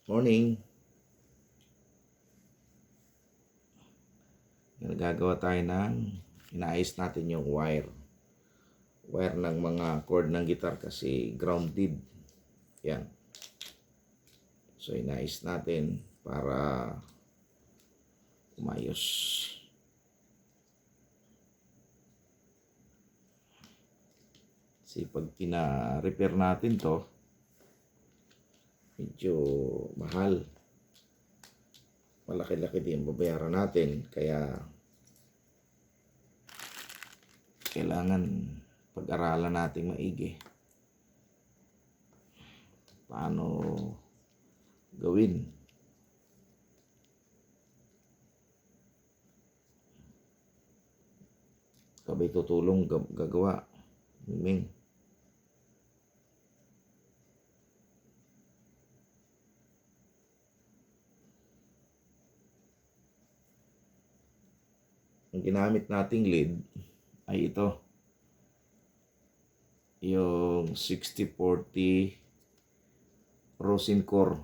Morning. Nagagawa tayo ng inaayos natin yung wire ng mga cord ng gitar kasi grounded yan. So inaayos natin para umayos. Kasi pag pina-repair natin to, medyo mahal, malaki-laki din babayaran natin, kaya kailangan pag-aralan natin maigi paano gawin. Kabay tutulong gagawa. Ming. Ang ginamit nating lead ay ito, yung 6040 rosin core.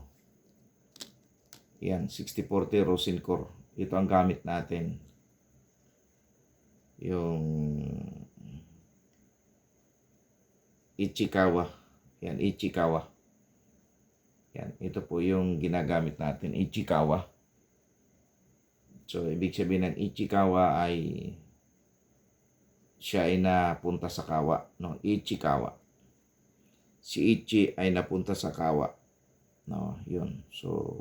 Yan, 6040 rosin core. Ito ang gamit natin. Yung Ichikawa. Yan, Ichikawa. Yan, ito po yung ginagamit natin, Ichikawa. So, ibig sabihin ng Ichikawa ay siya ay napunta sa kawa, no? Ichikawa. Si Ichi ay napunta sa kawa, no? Yun. So,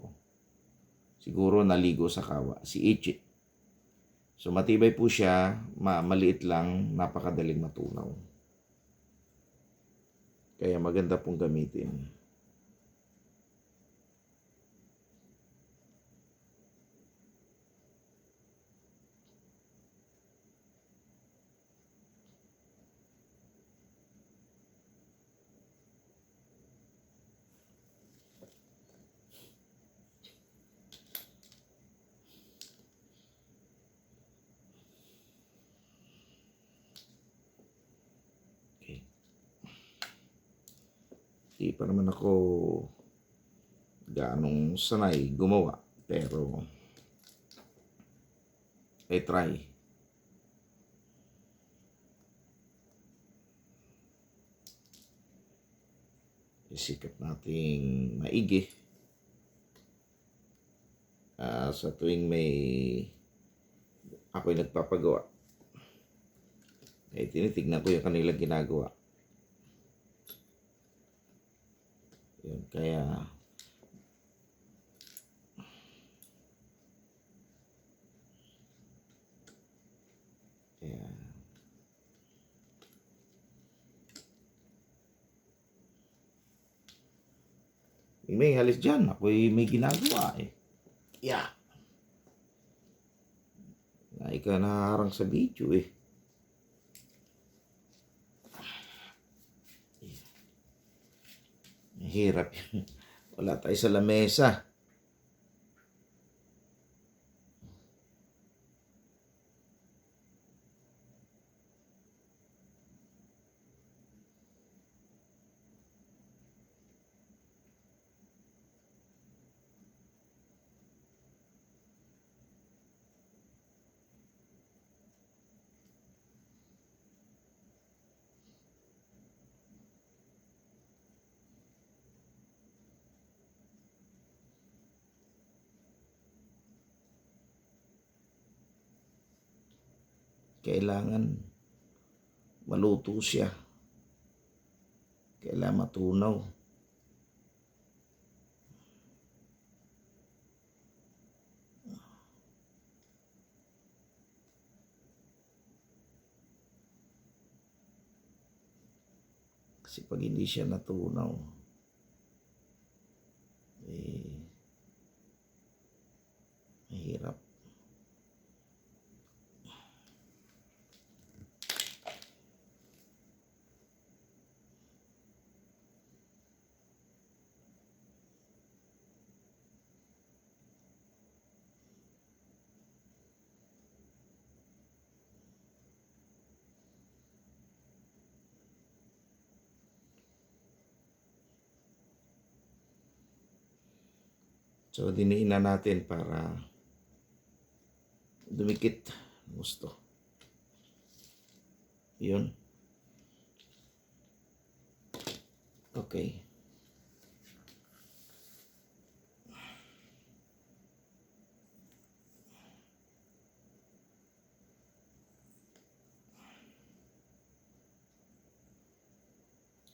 siguro naligo sa kawa si Ichi. So, matibay po siya, maliit lang, napakadaling matunaw. Kaya maganda pong gamitin. Di pa naman ako gaanong sanay gumawa, pero I try. Isikap nating maigi sa tuwing may ako'y nagpapagawa, ay tinitignan ko yung kanilang ginagawa. Yun, kaya may halis dyan, ako'y may ginagawa eh. Yeah. Ay ka naharang sa video eh. Mahirap yun. Wala tayo sa lamesa. Kailangan maluto siya. Kailangan matunaw. Kasi pag hindi siya natunaw, mahirap. So, diniin na natin para dumikit. Gusto. Yun. Okay.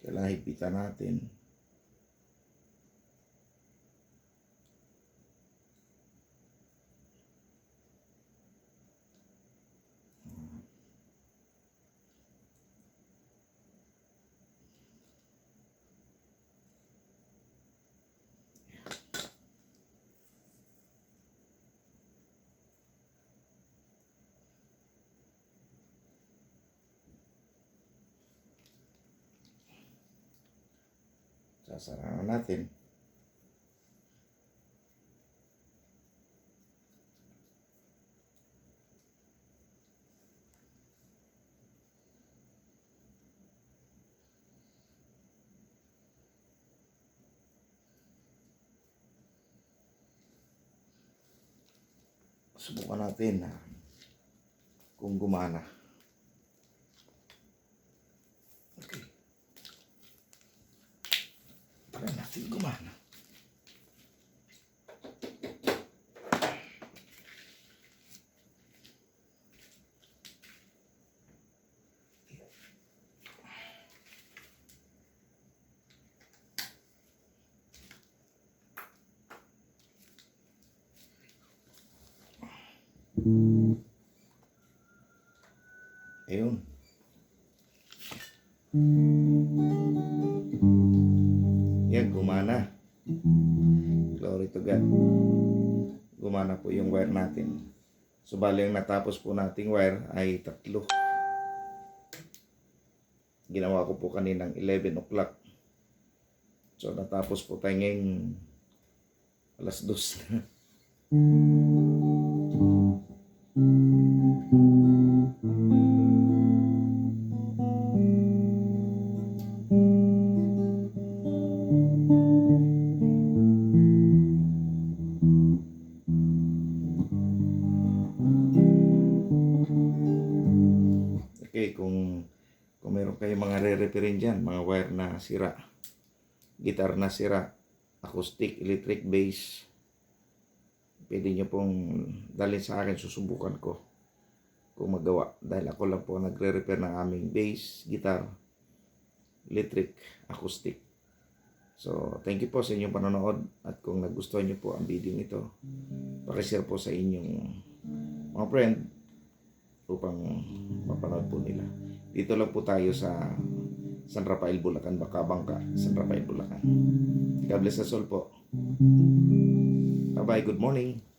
Kailangan hipitan natin. Sasarahan natin. Subukan natin kung gumana. Okay. Try natin gumana. Ayun. Yan, gumana. Glory to God. Gumana po yung wire natin. So, bali ang natapos po nating wire ay 3. Ginawa ko po kaninang 11 o'clock. So, natapos po tayo ngayong alas 2 na. Okay, kung meron kayong mga re-repairin dyan, mga wire na sira, guitar na sira, acoustic, electric bass, pwede nyo pong dalhin sa akin, susubukan ko kung magawa. Dahil ako lang po nagre-repair ng aming bass, guitar, electric, acoustic. So, thank you po sa inyong panonood. At kung nagustuhan nyo po ang video nito, pakishare po sa inyong mga friend upang mapanood po nila. Dito lang po tayo sa San Rafael, Bulacan, Bangka, San Rafael, Bulacan. God bless us all po. Bye-bye. Good morning.